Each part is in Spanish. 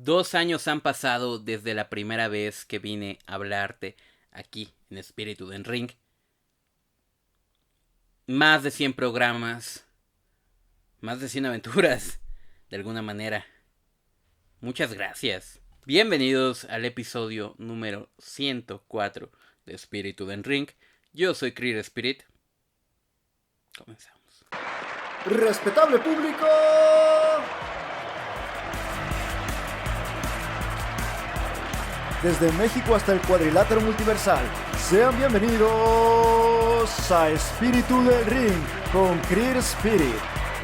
2 años han pasado desde la primera vez que vine a hablarte aquí en Espíritu del Ring. Más de 100 programas, más de 100 aventuras, de alguna manera. Muchas gracias. Bienvenidos al episodio número 104 de Espíritu del Ring. Yo soy Clear Spirit. Comenzamos. Respetable público, desde México hasta el cuadrilátero multiversal, sean bienvenidos a Espíritu del Ring con Clear Spirit,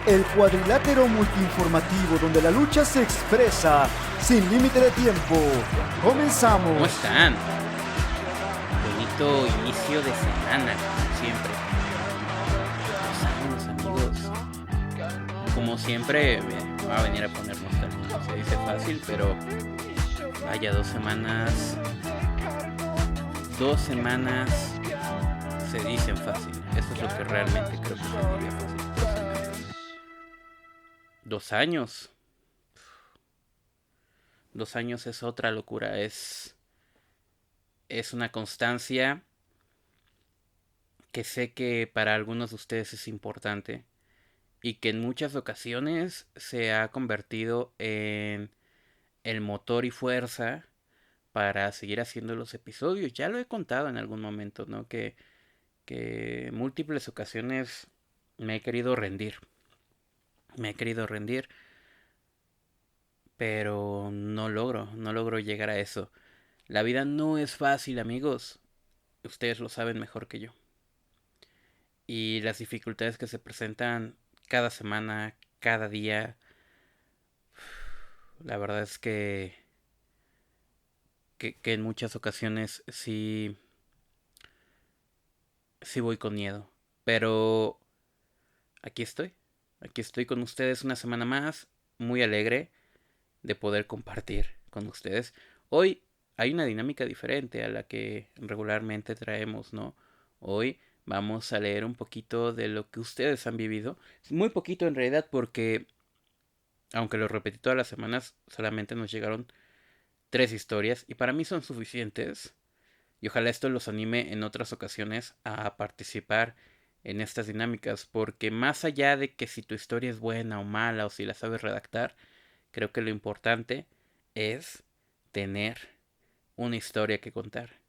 el cuadrilátero multiinformativo donde la lucha se expresa sin límite de tiempo. Comenzamos. ¿Cómo están? Bonito inicio de semana, como siempre. Como siempre, me va a venir a poner nostálgico. Se dice fácil, pero vaya, 2 semanas. 2 semanas se dicen fácil. Eso es lo que realmente creo que se diría fácil. 2 semanas. 2 años. 2 años es otra locura. Es una constancia que sé que para algunos de ustedes es importante. Y que en muchas ocasiones se ha convertido en el motor y fuerza para seguir haciendo los episodios. Ya lo he contado en algún momento, ¿no? Que en múltiples ocasiones me he querido rendir. Pero no logro llegar a eso. La vida no es fácil, amigos. Ustedes lo saben mejor que yo. Y las dificultades que se presentan cada semana, cada día, la verdad es que en muchas ocasiones sí voy con miedo. Pero aquí estoy con ustedes una semana más, muy alegre de poder compartir con ustedes. Hoy hay una dinámica diferente a la que regularmente traemos, ¿no? Hoy vamos a leer un poquito de lo que ustedes han vivido. Muy poquito en realidad porque, aunque lo repetí todas las semanas, solamente nos llegaron 3 historias y para mí son suficientes. Y ojalá esto los anime en otras ocasiones a participar en estas dinámicas, porque más allá de que si tu historia es buena o mala o si la sabes redactar, creo que lo importante es tener una historia que contar.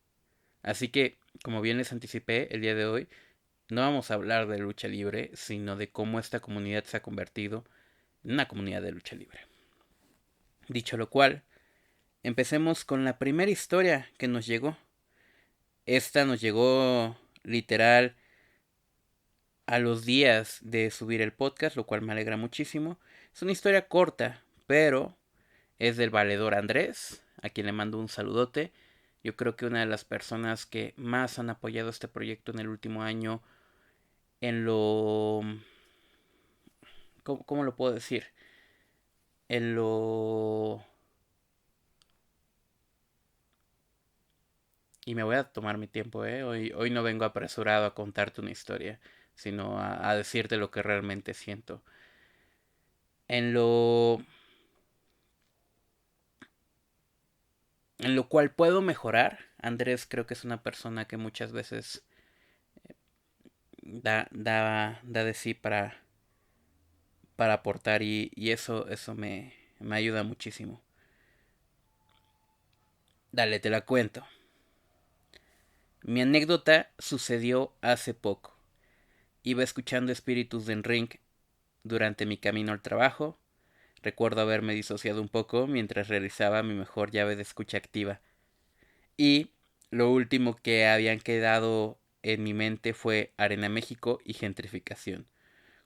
Así que, como bien les anticipé, el día de hoy no vamos a hablar de lucha libre, sino de cómo esta comunidad se ha convertido en una comunidad de lucha libre. Dicho lo cual, empecemos con la primera historia que nos llegó. Esta nos llegó literal a los días de subir el podcast, lo cual me alegra muchísimo. Es una historia corta, pero es del valedor Andrés, a quien le mando un saludote. Yo creo que una de las personas que más han apoyado este proyecto en el último año en lo... ¿Cómo lo puedo decir? En lo... Y me voy a tomar mi tiempo, ¿eh? Hoy no vengo apresurado a contarte una historia, sino a decirte lo que realmente siento. En lo... En lo cual puedo mejorar. Andrés creo que es una persona que muchas veces da de sí para aportar y eso me ayuda muchísimo. Dale, te la cuento. Mi anécdota sucedió hace poco. Iba escuchando Espíritus del Ring durante mi camino al trabajo. Recuerdo haberme disociado un poco mientras realizaba mi mejor llave de escucha activa. Y lo último que habían quedado en mi mente fue Arena México y gentrificación.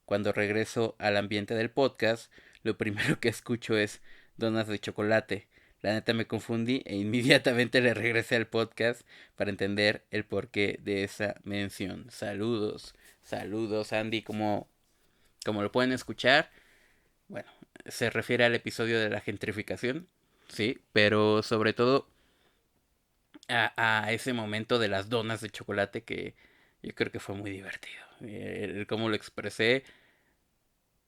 Cuando regreso al ambiente del podcast, lo primero que escucho es donas de chocolate. La neta me confundí e inmediatamente le regresé al podcast para entender el porqué de esa mención. Saludos Andy, como lo pueden escuchar. Bueno, se refiere al episodio de la gentrificación, sí, pero sobre todo a ese momento de las donas de chocolate que yo creo que fue muy divertido. El cómo lo expresé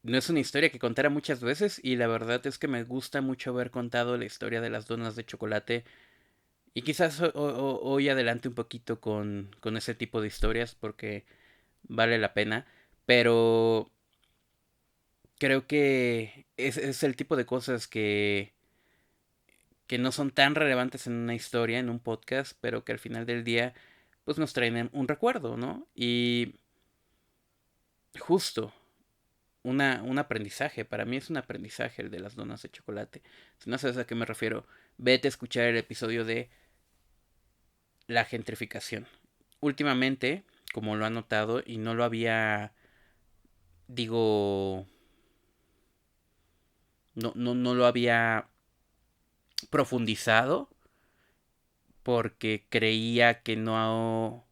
no es una historia que contara muchas veces y la verdad es que me gusta mucho haber contado la historia de las donas de chocolate y quizás hoy adelante un poquito con ese tipo de historias porque vale la pena, pero creo que es el tipo de cosas que no son tan relevantes en una historia, en un podcast, pero que al final del día pues nos traen un recuerdo, ¿no? Y justo, un aprendizaje, para mí es un aprendizaje el de las donas de chocolate. Si no sabes a qué me refiero, vete a escuchar el episodio de la gentrificación. Últimamente, como lo han notado y no lo había, digo, no lo había profundizado porque creía que no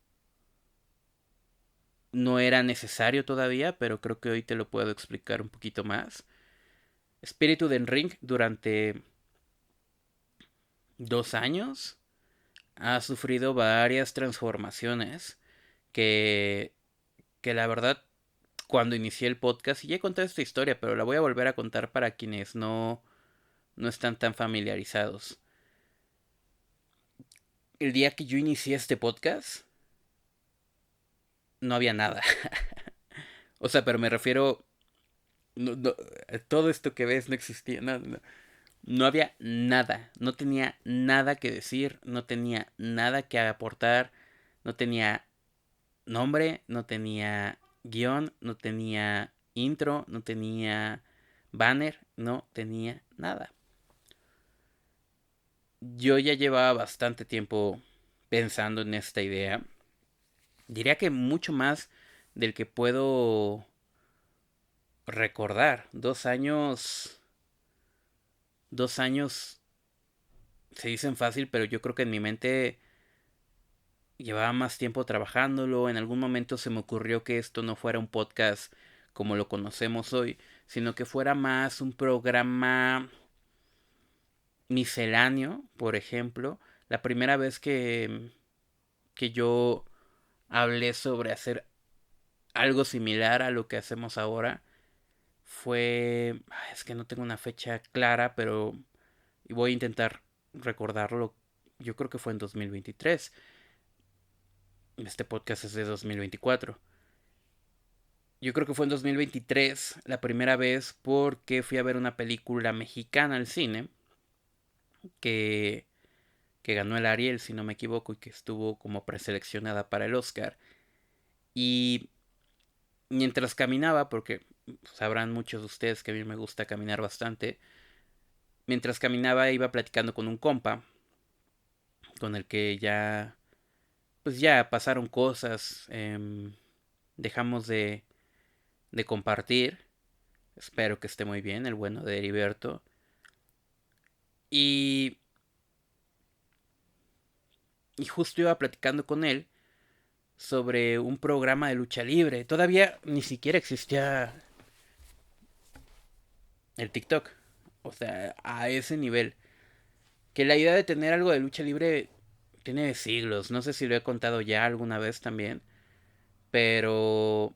era necesario todavía, pero creo que hoy te lo puedo explicar un poquito más. Espíritu del Ring durante 2 años ha sufrido varias transformaciones que, que la verdad cuando inicié el podcast, y ya conté esta historia, pero la voy a volver a contar para quienes no están tan familiarizados. El día que yo inicié este podcast, no había nada. O sea, pero me refiero, todo esto que ves no existía, no había nada, no tenía nada que decir, no tenía nada que aportar, no tenía nombre, no tenía guión, no tenía intro, no tenía banner, no tenía nada. Yo ya llevaba bastante tiempo pensando en esta idea. Diría que mucho más del que puedo recordar. 2 años. 2 años se dicen fácil, pero yo creo que en mi mente llevaba más tiempo trabajándolo. En algún momento se me ocurrió que esto no fuera un podcast como lo conocemos hoy, sino que fuera más un programa misceláneo, por ejemplo. La primera vez que yo hablé sobre hacer algo similar a lo que hacemos ahora fue... Es que no tengo una fecha clara, pero voy a intentar recordarlo. Yo creo que fue en 2023. Este podcast es de 2024. Yo creo que fue en 2023 la primera vez porque fui a ver una película mexicana al cine que, que ganó el Ariel, si no me equivoco, y que estuvo como preseleccionada para el Oscar. Y mientras caminaba, porque sabrán muchos de ustedes que a mí me gusta caminar bastante, mientras caminaba iba platicando con un compa, con el que ya, pues ya pasaron cosas, dejamos de compartir. Espero que esté muy bien, el bueno de Heriberto. Y, y justo iba platicando con él sobre un programa de lucha libre. Todavía ni siquiera existía el TikTok. O sea, a ese nivel. Que la idea de tener algo de lucha libre tiene siglos. No sé si lo he contado ya alguna vez también. Pero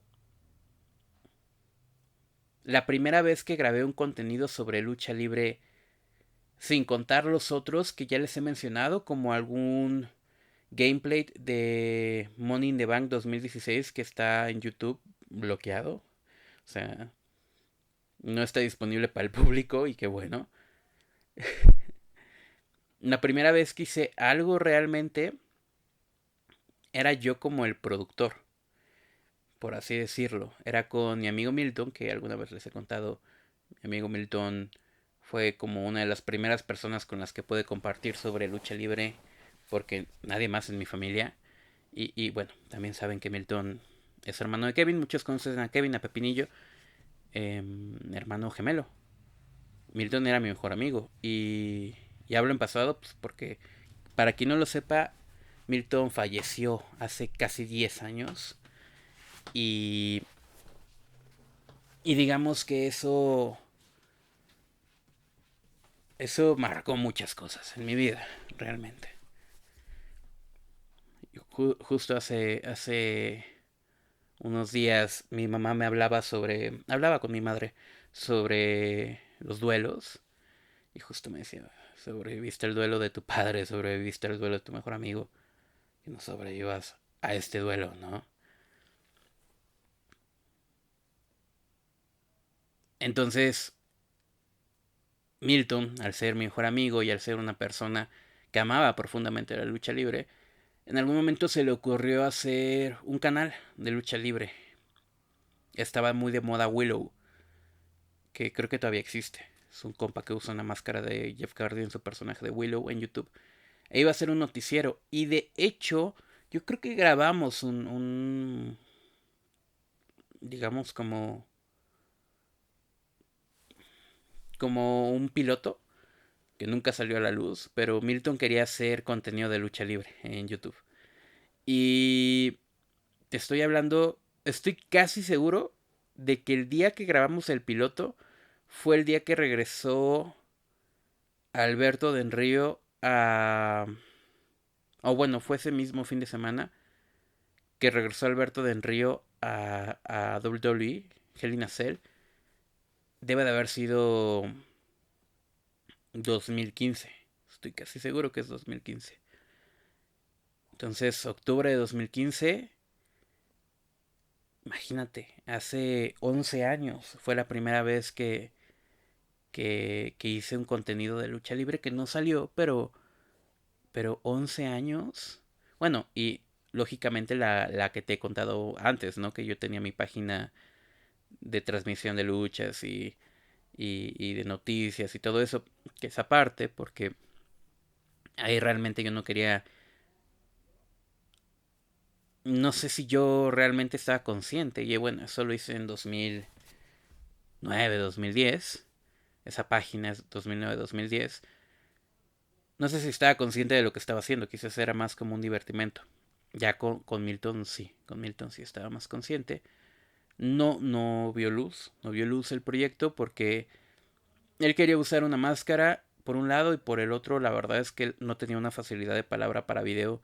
la primera vez que grabé un contenido sobre lucha libre, sin contar los otros que ya les he mencionado, como algún gameplay de Money in the Bank 2016 que está en YouTube bloqueado. O sea, no está disponible para el público y qué bueno. La primera vez que hice algo realmente era yo como el productor, por así decirlo. Era con mi amigo Milton, que alguna vez les he contado. Mi amigo Milton fue como una de las primeras personas con las que pude compartir sobre lucha libre, porque nadie más en mi familia. Y bueno, también saben que Milton es hermano de Kevin. Muchos conocen a Kevin, a Pepinillo, hermano gemelo. Milton era mi mejor amigo. Y hablo en pasado pues, porque, para quien no lo sepa, Milton falleció hace casi 10 años. Y, y digamos que eso marcó muchas cosas en mi vida, realmente. Justo hace unos días mi mamá me hablaba con mi madre sobre los duelos y justo me decía, sobreviviste el duelo de tu padre, sobreviviste el duelo de tu mejor amigo, y no sobrevivas a este duelo, ¿no? Entonces, Milton, al ser mi mejor amigo y al ser una persona que amaba profundamente la lucha libre, en algún momento se le ocurrió hacer un canal de lucha libre. Estaba muy de moda Willow, que creo que todavía existe. Es un compa que usa una máscara de Jeff Hardy en su personaje de Willow en YouTube. E iba a ser un noticiero. Y de hecho, yo creo que grabamos digamos, como un piloto que nunca salió a la luz. Pero Milton quería hacer contenido de lucha libre en YouTube. Y te estoy hablando, estoy casi seguro de que el día que grabamos el piloto fue el día que regresó Alberto Del Río a... O bueno, fue ese mismo fin de semana que regresó Alberto Del Río a WWE, Hell in a Cell. Debe de haber sido 2015. Estoy casi seguro que es 2015. Entonces, octubre de 2015, imagínate, hace 11 años fue la primera vez que hice un contenido de lucha libre que no salió, pero 11 años. Bueno, y lógicamente la que te he contado antes, ¿no? Que yo tenía mi página de transmisión de luchas y de noticias y todo eso, que es aparte, porque ahí realmente yo no quería... No sé si yo realmente estaba consciente, y bueno, eso lo hice en 2009, 2010. Esa página es 2009-2010. No sé si estaba consciente de lo que estaba haciendo, quizás era más como un divertimento. Ya con Milton sí, con Milton sí estaba más consciente. No vio luz el proyecto porque él quería usar una máscara por un lado y por el otro la verdad es que él no tenía una facilidad de palabra para video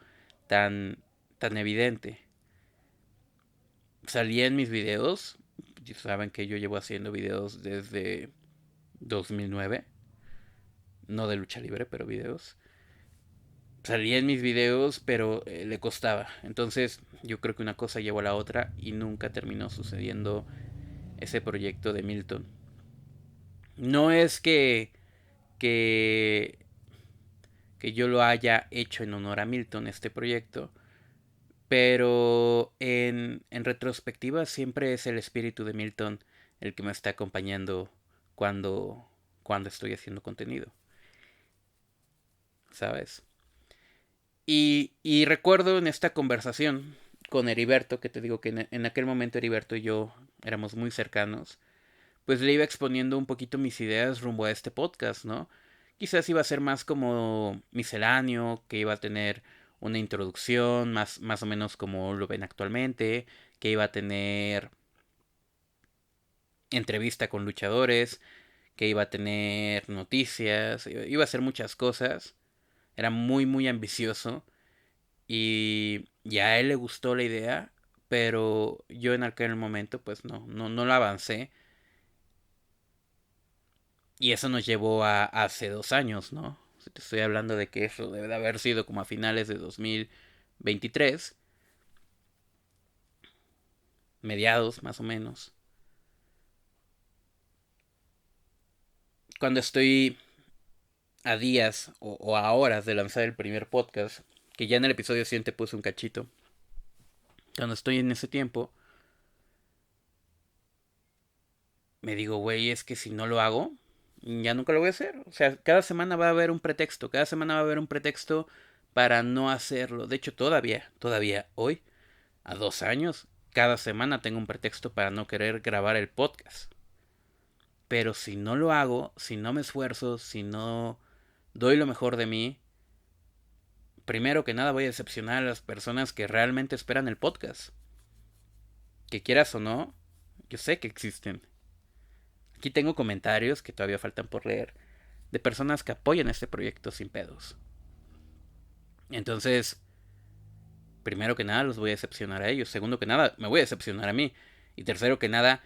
tan, tan evidente. Salía en mis videos, saben que yo llevo haciendo videos desde 2009, no de lucha libre, pero videos. Salía en mis videos, pero le costaba. Entonces yo creo que una cosa llevó a la otra y nunca terminó sucediendo ese proyecto de Milton. No es que, que yo lo haya hecho en honor a Milton, este proyecto, pero en retrospectiva siempre es el espíritu de Milton el que me está acompañando cuando, cuando estoy haciendo contenido, ¿sabes? Y recuerdo en esta conversación con Heriberto, que te digo que en aquel momento Heriberto y yo éramos muy cercanos, pues le iba exponiendo un poquito mis ideas rumbo a este podcast, ¿no? Quizás iba a ser más como misceláneo, que iba a tener una introducción, más o menos como lo ven actualmente, que iba a tener entrevista con luchadores, que iba a tener noticias, iba a hacer muchas cosas. Era muy, muy ambicioso. Y a él le gustó la idea, pero yo en aquel momento pues no la avancé. Y eso nos llevó a hace 2 años, ¿no? Si te estoy hablando de que eso debe de haber sido como a finales de 2023, mediados más o menos. Cuando estoy a días o a horas de lanzar el primer podcast, que ya en el episodio 100 te puse un cachito, cuando estoy en ese tiempo, me digo, güey, es que si no lo hago, ya nunca lo voy a hacer. O sea, cada semana va a haber un pretexto, cada semana va a haber un pretexto para no hacerlo. De hecho, todavía hoy, a 2 años, cada semana tengo un pretexto para no querer grabar el podcast. Pero si no lo hago, si no me esfuerzo, si no doy lo mejor de mí, primero que nada voy a decepcionar a las personas que realmente esperan el podcast. Que quieras o no, yo sé que existen. Aquí tengo comentarios que todavía faltan por leer de personas que apoyan este proyecto sin pedos. Entonces, primero que nada los voy a decepcionar a ellos. Segundo que nada, me voy a decepcionar a mí. Y tercero que nada,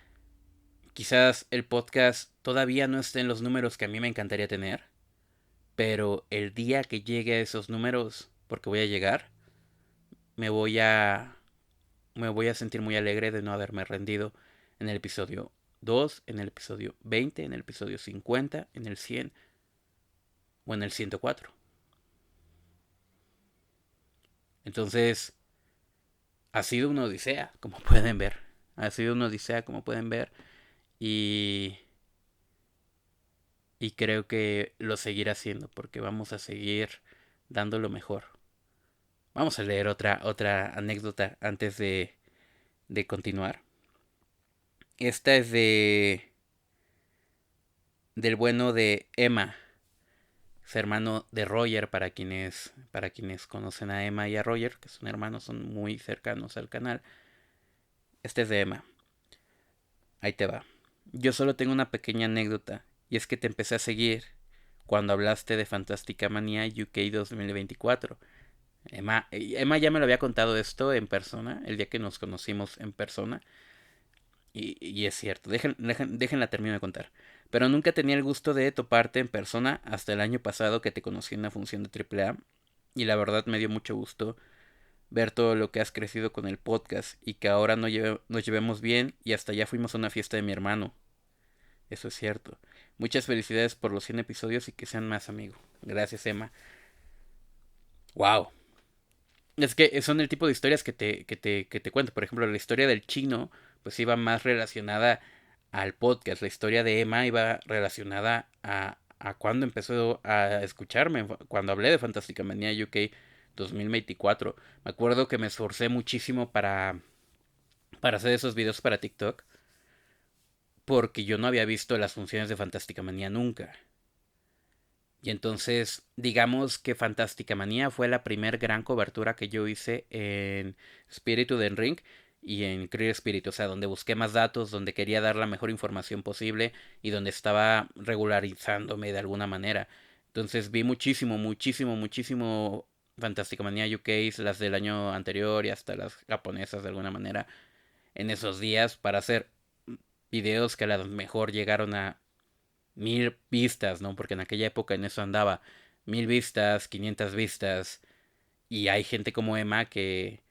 quizás el podcast todavía no esté en los números que a mí me encantaría tener. Pero el día que llegue a esos números, porque voy a llegar, me voy a me voy a sentir muy alegre de no haberme rendido en el episodio 2, en el episodio 20, en el episodio 50, en el 100 o en el 104. Entonces, ha sido una odisea, como pueden ver. Ha sido una odisea, como pueden ver. Y, y creo que lo seguiré haciendo porque vamos a seguir dando lo mejor. Vamos a leer otra anécdota antes de continuar. Esta es del bueno de Emma, es hermano de Roger, para quienes conocen a Emma y a Roger, que son hermanos, son muy cercanos al canal. Este es de Emma. Ahí te va. Yo solo tengo una pequeña anécdota, y es que te empecé a seguir cuando hablaste de Fantástica Manía UK 2024. Emma ya me lo había contado esto en persona, el día que nos conocimos en persona. Y es cierto, déjenla termino de contar. Pero nunca tenía el gusto de toparte en persona hasta el año pasado que te conocí en una función de AAA. Y la verdad me dio mucho gusto ver todo lo que has crecido con el podcast y que ahora nos llevemos bien y hasta ya fuimos a una fiesta de mi hermano. Eso es cierto. Muchas felicidades por los 100 episodios y que sean más, amigo. Gracias, Emma. Wow. Es que son el tipo de historias que te cuento. Por ejemplo, la historia del chino, pues iba más relacionada al podcast. La historia de Emma iba relacionada a cuando empezó a escucharme, cuando hablé de Fantástica Manía UK 2024. Me acuerdo que me esforcé muchísimo para hacer esos videos para TikTok, porque yo no había visto las funciones de Fantástica Manía nunca. Y entonces, digamos que Fantástica Manía fue la primer gran cobertura que yo hice en Spiritu del Ring y en Creer Spirit, o sea, donde busqué más datos, donde quería dar la mejor información posible y donde estaba regularizándome de alguna manera. Entonces vi muchísimo, muchísimo, muchísimo Fantástica Manía UK, las del año anterior y hasta las japonesas de alguna manera, en esos días para hacer videos que a lo mejor llegaron a 1000 vistas, ¿no? Porque en aquella época en eso andaba 1000 vistas, 500 vistas. Y hay gente como Emma que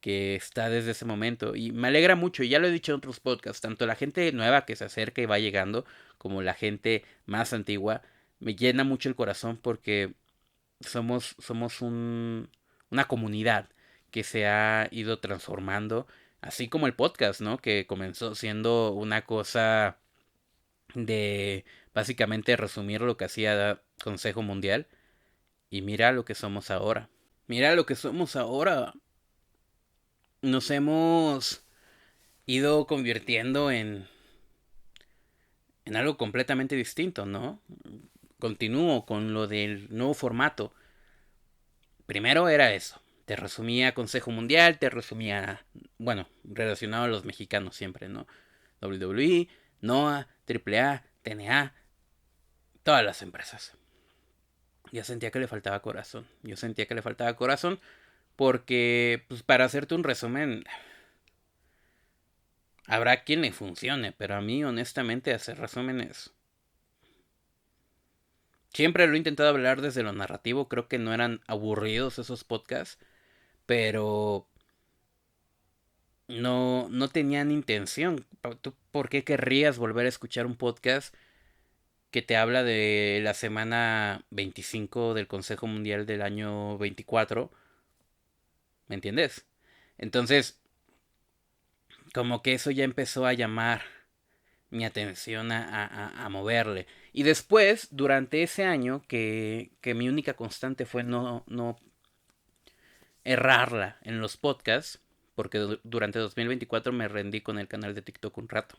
está desde ese momento. Y me alegra mucho, y ya lo he dicho en otros podcasts, tanto la gente nueva que se acerca y va llegando, como la gente más antigua, me llena mucho el corazón porque somos una comunidad que se ha ido transformando, así como el podcast, ¿no? Que comenzó siendo una cosa de básicamente resumir lo que hacía Consejo Mundial. Y mira lo que somos ahora. Mira lo que somos ahora. Nos hemos ido convirtiendo en algo completamente distinto, ¿no? Continúo con lo del nuevo formato. Primero era eso. Te resumía Consejo Mundial, te resumía, bueno, relacionado a los mexicanos siempre, ¿no? WWE, NOAH, AAA, TNA, todas las empresas. Yo sentía que le faltaba corazón. Yo sentía que le faltaba corazón porque, pues, para hacerte un resumen, habrá quien le funcione, pero a mí, honestamente, hacer resúmenes... Siempre lo he intentado hablar desde lo narrativo, creo que no eran aburridos esos podcasts, pero no tenían intención. ¿Tú por qué querrías volver a escuchar un podcast que te habla de la semana 25 del Consejo Mundial del año 24? ¿Me entiendes? Entonces, como que eso ya empezó a llamar mi atención a moverle. Y después, durante ese año, que mi única constante fue no errarla en los podcasts, porque durante 2024 me rendí con el canal de TikTok un rato.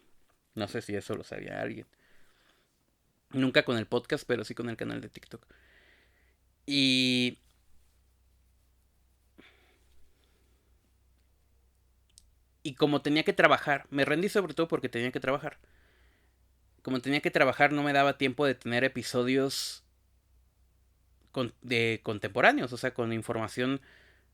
No sé si eso lo sabía alguien. Nunca con el podcast, pero sí con el canal de TikTok. Y y como tenía que trabajar, me rendí sobre todo porque tenía que trabajar. Como tenía que trabajar, no me daba tiempo de tener episodios de contemporáneos, o sea, con información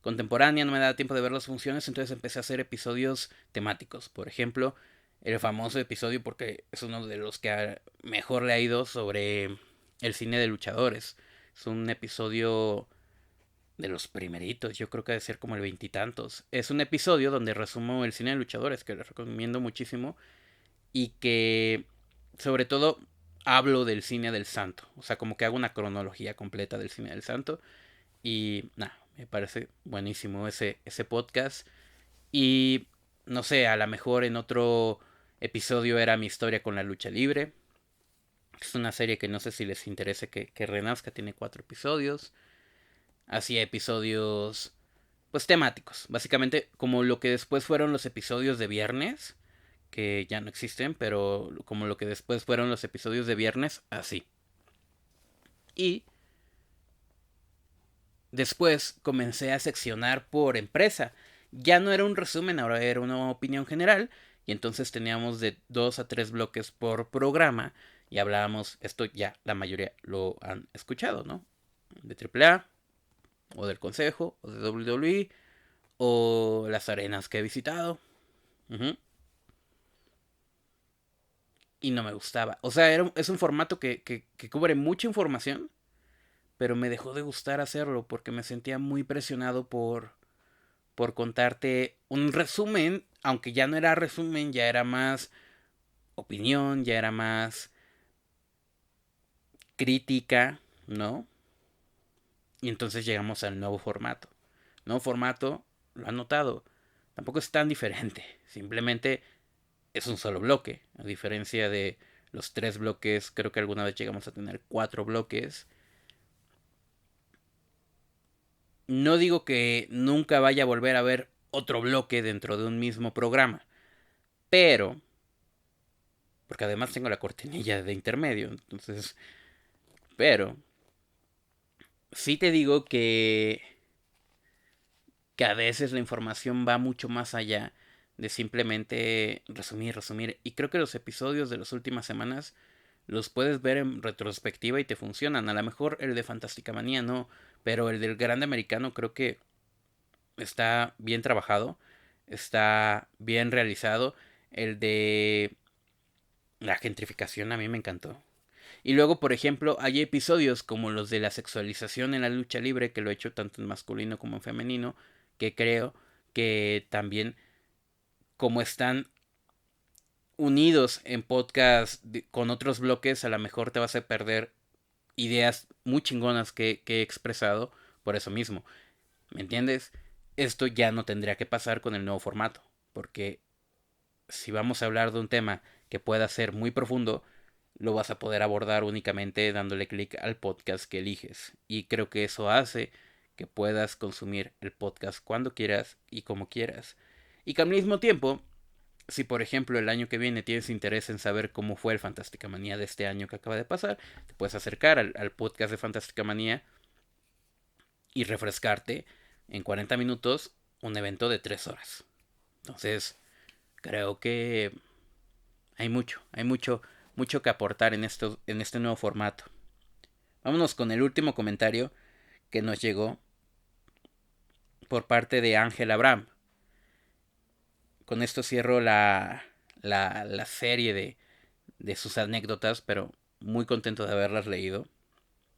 contemporánea, no me daba tiempo de ver las funciones, entonces empecé a hacer episodios temáticos. Por ejemplo, el famoso episodio, porque es uno de los que mejor le ha ido, sobre el cine de luchadores. Es un episodio de los primeritos, yo creo que debe ser como el veintitantos. Es un episodio donde resumo el cine de luchadores, que les recomiendo muchísimo, y que sobre todo hablo del cine del santo. O sea, como que hago una cronología completa del cine del santo. Y nada, me parece buenísimo ese podcast. Y no sé, a lo mejor en otro episodio era mi historia con la lucha libre. Es una serie que no sé si les interese que renazca, tiene 4 episodios. Hacía episodios pues temáticos, básicamente como lo que después fueron los episodios de viernes, que ya no existen, pero como lo que después fueron los episodios de viernes, así. Y después comencé a seccionar por empresa. Ya no era un resumen, ahora era una opinión general. Y entonces teníamos de 2 a 3 bloques por programa. Y hablábamos, esto ya la mayoría lo han escuchado, ¿no? De AAA, o del Consejo, o de WWE, o las arenas que he visitado. Ujú. Y no me gustaba. O sea, es un formato que cubre mucha información, pero me dejó de gustar hacerlo porque me sentía muy presionado por contarte un resumen, aunque ya no era resumen, ya era más opinión, ya era más crítica, ¿no? Y entonces llegamos al nuevo formato. Nuevo formato, lo han notado, tampoco es tan diferente, simplemente es un solo bloque, a diferencia de los 3 bloques, creo que alguna vez llegamos a tener 4 bloques. No digo que nunca vaya a volver a haber otro bloque dentro de un mismo programa, pero porque además tengo la cortinilla de intermedio, entonces, pero sí te digo que a veces la información va mucho más allá de simplemente resumir, resumir. Y creo que los episodios de las últimas semanas los puedes ver en retrospectiva y te funcionan. A lo mejor el de Fantástica Manía no, pero el del Grande Americano creo que está bien trabajado, está bien realizado. El de la gentrificación a mí me encantó. Y luego, por ejemplo, hay episodios como los de la sexualización en la lucha libre, que lo he hecho tanto en masculino como en femenino, que creo que también, como están unidos en podcast con otros bloques, a lo mejor te vas a perder ideas muy chingonas que he expresado por eso mismo. ¿Me entiendes? Esto ya no tendría que pasar con el nuevo formato, porque si vamos a hablar de un tema que pueda ser muy profundo, lo vas a poder abordar únicamente dándole clic al podcast que eliges. Y creo que eso hace que puedas consumir el podcast cuando quieras y como quieras. Y que al mismo tiempo, si por ejemplo el año que viene tienes interés en saber cómo fue el Fantástica Manía de este año que acaba de pasar, te puedes acercar al podcast de Fantástica Manía y refrescarte en 40 minutos un evento de 3 horas. Entonces, creo que mucho que aportar en este nuevo formato. Vámonos con el último comentario que nos llegó por parte de Ángel Abraham. Con esto cierro la serie de sus anécdotas, pero muy contento de haberlas leído.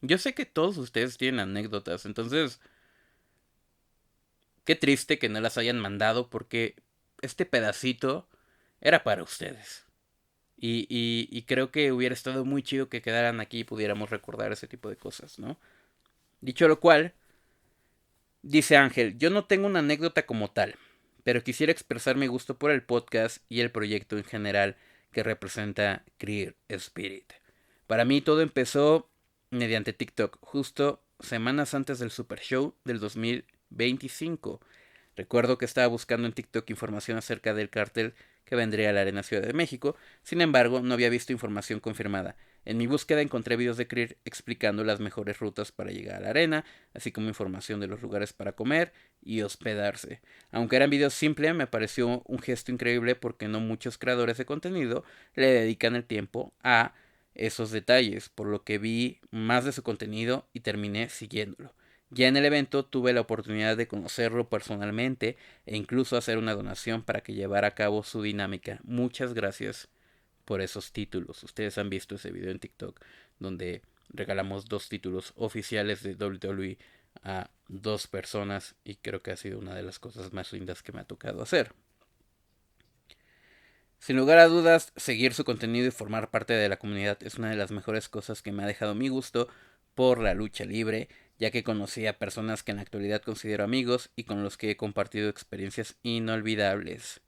Yo sé que todos ustedes tienen anécdotas, entonces qué triste que no las hayan mandado porque este pedacito era para ustedes. Y creo que hubiera estado muy chido que quedaran aquí y pudiéramos recordar ese tipo de cosas, ¿no? Dicho lo cual, dice Ángel, yo no tengo una anécdota como tal, pero quisiera expresar mi gusto por el podcast y el proyecto en general que representa Creer Spirit. Para mí todo empezó mediante TikTok, justo semanas antes del Super Show del 2025. Recuerdo que estaba buscando en TikTok información acerca del cartel que vendría a la Arena Ciudad de México, sin embargo no había visto información confirmada. En mi búsqueda encontré videos de Creer explicando las mejores rutas para llegar a la arena, así como información de los lugares para comer y hospedarse. Aunque eran videos simples, me pareció un gesto increíble porque no muchos creadores de contenido le dedican el tiempo a esos detalles, por lo que vi más de su contenido y terminé siguiéndolo. Ya en el evento tuve la oportunidad de conocerlo personalmente e incluso hacer una donación para que llevara a cabo su dinámica. Muchas gracias por esos títulos. Ustedes han visto ese video en TikTok donde regalamos 2 títulos oficiales de WWE a 2 personas y creo que ha sido una de las cosas más lindas que me ha tocado hacer. Sin lugar a dudas, seguir su contenido y formar parte de la comunidad es una de las mejores cosas que me ha dejado mi gusto por la lucha libre, ya que conocí a personas que en la actualidad considero amigos y con los que he compartido experiencias inolvidables,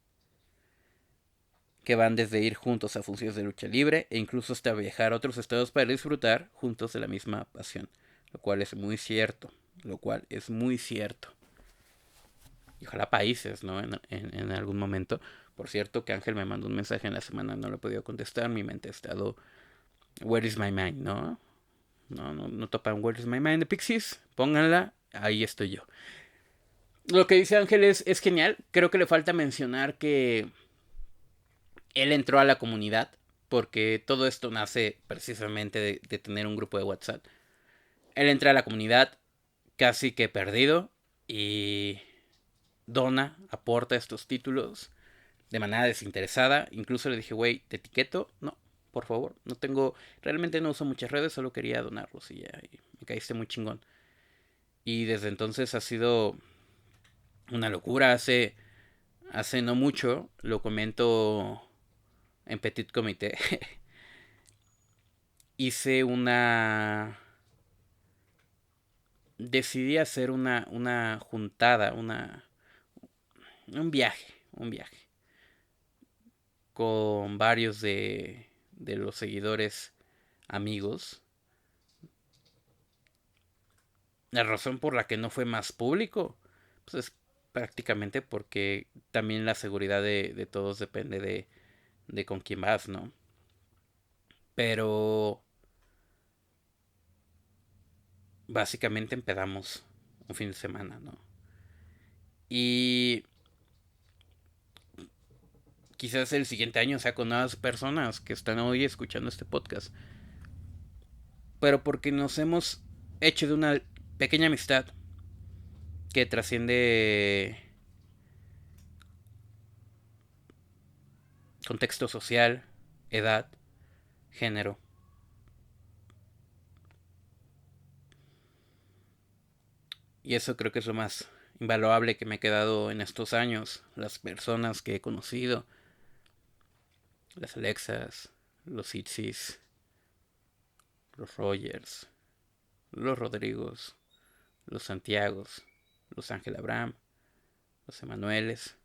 que van desde ir juntos a funciones de lucha libre e incluso hasta viajar a otros estados para disfrutar juntos de la misma pasión, lo cual es muy cierto, Y ojalá países, ¿no? En algún momento. Por cierto, que Ángel me mandó un mensaje en la semana, no lo he podido contestar, mi mente ha estado, Where is my mind, ¿no? No topan Where is my mind de Pixies, pónganla, ahí estoy yo. Lo que dice Ángel es genial, creo que le falta mencionar que él entró a la comunidad, porque todo esto nace precisamente de tener un grupo de WhatsApp. Él entra a la comunidad casi que perdido y dona, aporta estos títulos de manera desinteresada. Incluso le dije, güey, ¿te etiqueto? No, por favor, no tengo, realmente no uso muchas redes, solo quería donarlos y ya, y me caíste muy chingón. Y desde entonces ha sido una locura. Hace no mucho, lo comento en Petit Comité, hice una... Decidí hacer una juntada, un viaje con varios de los seguidores amigos. La razón por la que no fue más público, pues es prácticamente porque también la seguridad de todos depende de con quién vas, ¿no? Pero básicamente empezamos un fin de semana, ¿no? Y quizás el siguiente año sea con nuevas personas que están hoy escuchando este podcast. Pero porque nos hemos hecho de una pequeña amistad que trasciende contexto social, edad, género. Y eso creo que es lo más invaluable que me ha quedado en estos años. Las personas que he conocido, las Alexas, los Itsis, los Rogers, los Rodrigos, los Santiagos, los Ángel Abraham, los Emanueles,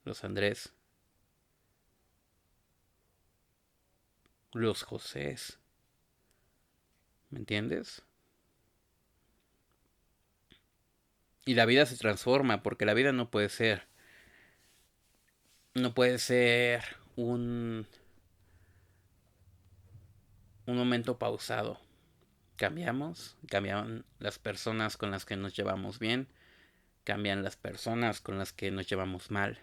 los Andrés, los Josés. ¿Me entiendes? Y la vida se transforma porque la vida no puede ser. No puede ser un momento pausado. Cambian las personas con las que nos llevamos bien, cambian las personas con las que nos llevamos mal,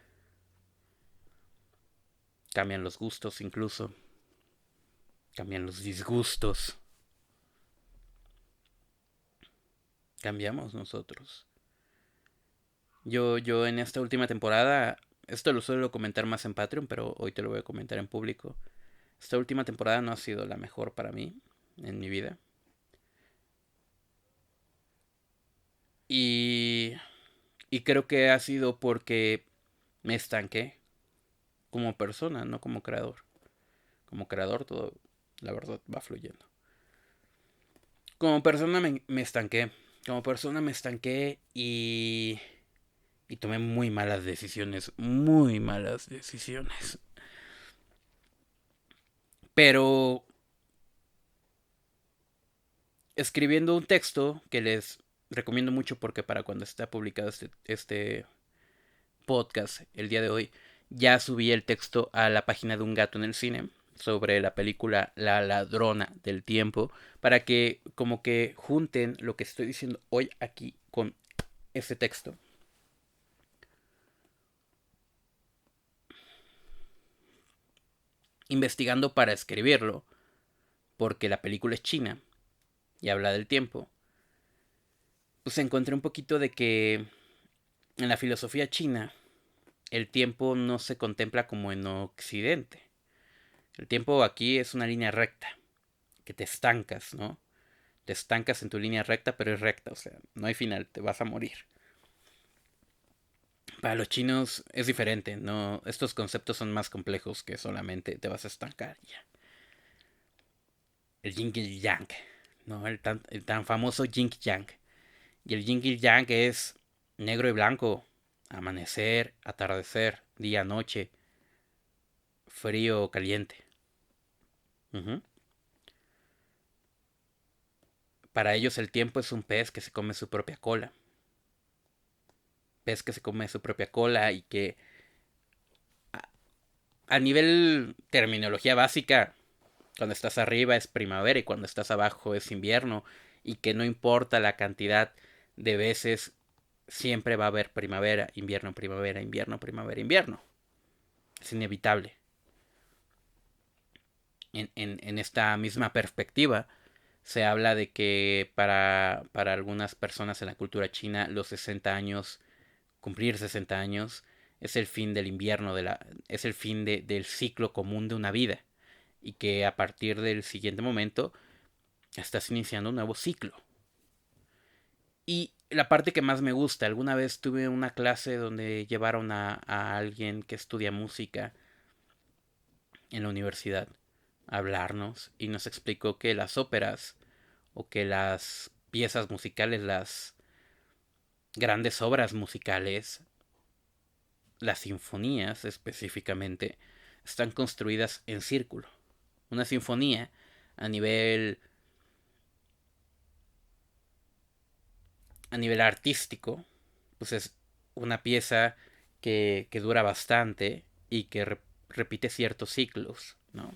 cambian los gustos incluso, cambian los disgustos, cambiamos nosotros. Yo en esta última temporada, esto lo suelo comentar más en Patreon, pero hoy te lo voy a comentar en público. Esta última temporada no ha sido la mejor para mí en mi vida. Y creo que ha sido porque me estanqué como persona, no como creador. Como creador todo, la verdad, va fluyendo. Como persona me estanqué. Como persona me estanqué y tomé muy malas decisiones. Muy malas decisiones. Pero escribiendo un texto que les recomiendo mucho porque para cuando está publicado este podcast el día de hoy, ya subí el texto a la página de Un Gato en el Cine sobre la película La Ladrona del Tiempo, para que como que junten lo que estoy diciendo hoy aquí con ese texto. Investigando para escribirlo, porque la película es china y habla del tiempo. pues encontré un poquito de que en la filosofía china el tiempo no se contempla como en Occidente. El tiempo aquí es una línea recta, que te estancas, ¿no? Te estancas en tu línea recta, pero es recta, o sea, no hay final, te vas a morir. Para los chinos es diferente, ¿no? Estos conceptos son más complejos que solamente te vas a estancar ya. El yin y el yang, ¿no? El tan famoso yin y yang. Y el yin y el yang es negro y blanco, amanecer, atardecer, día, noche, frío, caliente. Ujú. Para ellos el tiempo es un pez que se come su propia cola. Pez que se come su propia cola y que a nivel terminología básica, cuando estás arriba es primavera y cuando estás abajo es invierno. Y que no importa la cantidad de veces, siempre va a haber primavera, invierno, primavera, invierno. Es inevitable. En esta misma perspectiva, se habla de que para algunas personas en la cultura china los 60 años, cumplir 60 años, es el fin del invierno, es el fin del ciclo común de una vida. Y que a partir del siguiente momento estás iniciando un nuevo ciclo. Y la parte que más me gusta, alguna vez tuve una clase donde llevaron a alguien que estudia música en la universidad a hablarnos y nos explicó que las óperas o que las piezas musicales, las grandes obras musicales, las sinfonías específicamente, están construidas en círculo. Una sinfonía a nivel artístico, pues es una pieza que dura bastante y que repite ciertos ciclos, ¿no?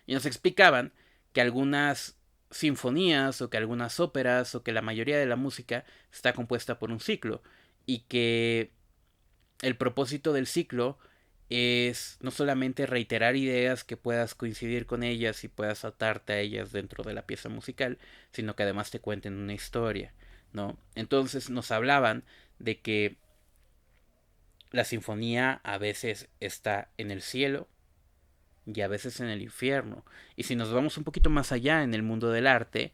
Y nos explicaban que algunas sinfonías o que algunas óperas o que la mayoría de la música está compuesta por un ciclo y que el propósito del ciclo es no solamente reiterar ideas que puedas coincidir con ellas y puedas atarte a ellas dentro de la pieza musical, sino que además te cuenten una historia, ¿no? Entonces nos hablaban de que la sinfonía a veces está en el cielo y a veces en el infierno. Y si nos vamos un poquito más allá en el mundo del arte,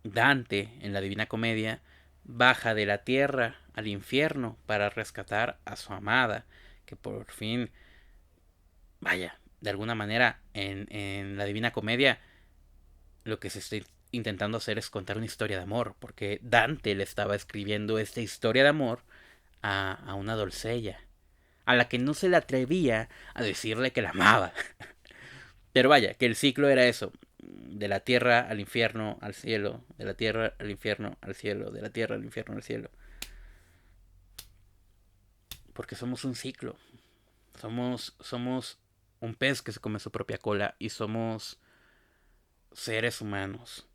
Dante en la Divina Comedia baja de la tierra al infierno para rescatar a su amada, que por fin, vaya, de alguna manera en la Divina Comedia lo que se está intentando hacer es contar una historia de amor, porque Dante le estaba escribiendo esta historia de amor a una doncella, a la que no se le atrevía a decirle que la amaba. Pero vaya, que el ciclo era eso, de la tierra al infierno, al cielo, de la tierra al infierno, al cielo, de la tierra al infierno, al cielo. Porque somos un ciclo, somos un pez que se come su propia cola y somos seres humanos.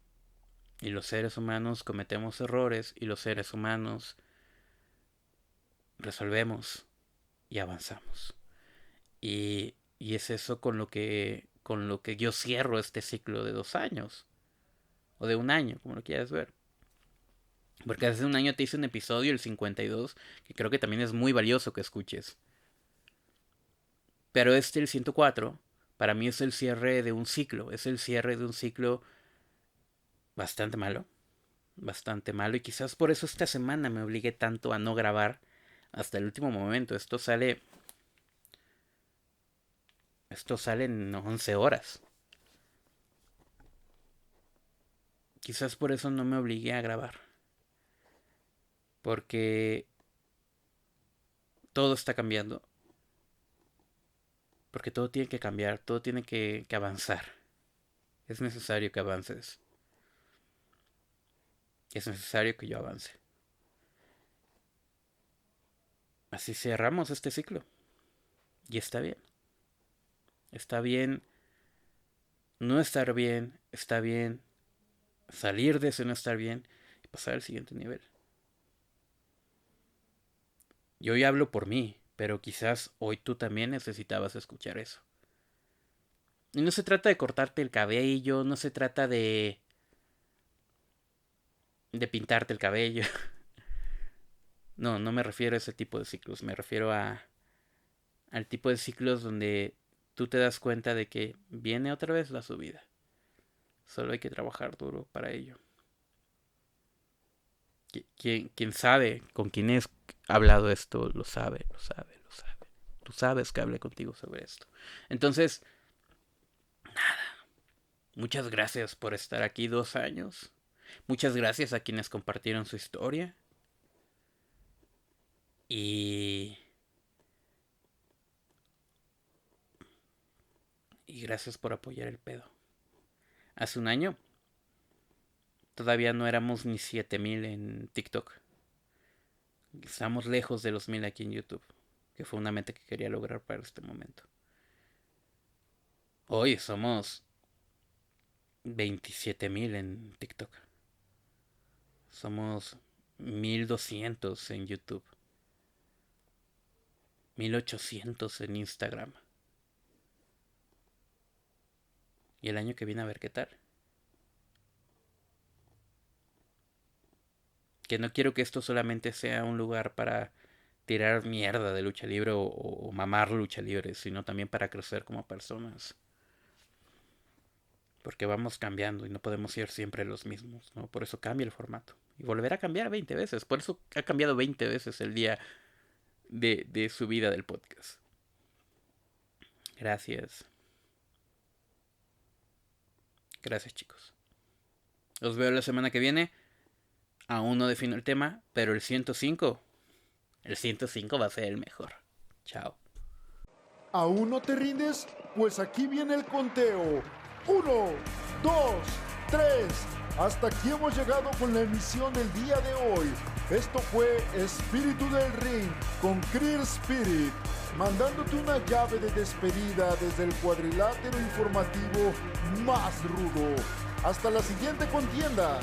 Y los seres humanos cometemos errores y los seres humanos resolvemos y avanzamos. Y es eso con lo que yo cierro este ciclo de 2 años. O de un año, como lo quieras ver. Porque hace un año te hice un episodio, el 52, que creo que también es muy valioso que escuches. Pero el 104, para mí es el cierre de un ciclo. Es el cierre de un ciclo bastante malo. Bastante malo. Y quizás por eso esta semana me obligué tanto a no grabar hasta el último momento. Esto sale en 11 horas. Quizás por eso no me obligué a grabar. Porque todo está cambiando. Porque todo tiene que cambiar, todo tiene que avanzar. Es necesario que avances. Es necesario que yo avance. Así cerramos este ciclo. Y está bien. Está bien no estar bien. Está bien salir de ese no estar bien y pasar al siguiente nivel. Yo hoy hablo por mí, pero quizás hoy tú también necesitabas escuchar eso. Y no se trata de cortarte el cabello, no se trata de pintarte el cabello. No, no me refiero a ese tipo de ciclos, me refiero al tipo de ciclos donde tú te das cuenta de que viene otra vez la subida. Solo hay que trabajar duro para ello. Quien sabe con quién he hablado esto, lo sabe. Tú sabes que hablé contigo sobre esto. Entonces, muchas gracias por estar aquí 2 años. Muchas gracias a quienes compartieron su historia. Y gracias por apoyar el pedo. Hace un año todavía no éramos ni 7000 en TikTok. Estamos lejos de los 1000 aquí en YouTube, que fue una meta que quería lograr para este momento. Hoy somos 27,000 en TikTok. Somos 1200 en YouTube. 1800 en Instagram. Y el año que viene a ver qué tal. Que no quiero que esto solamente sea un lugar para tirar mierda de lucha libre o mamar lucha libre, sino también para crecer como personas. Porque vamos cambiando y no podemos ser siempre los mismos, ¿no? Por eso cambia el formato. Y volverá a cambiar 20 veces. Por eso ha cambiado 20 veces el día de subida del podcast. Gracias. Gracias, chicos. Los veo la semana que viene. Aún no defino el tema, pero el 105 va a ser el mejor. Chao. ¿Aún no te rindes? Pues aquí viene el conteo. 1, 2, 3. Hasta aquí hemos llegado con la emisión del día de hoy. Esto fue Espíritu del Ring con Creer Spirit, mandándote una llave de despedida desde el cuadrilátero informativo más rudo. Hasta la siguiente contienda.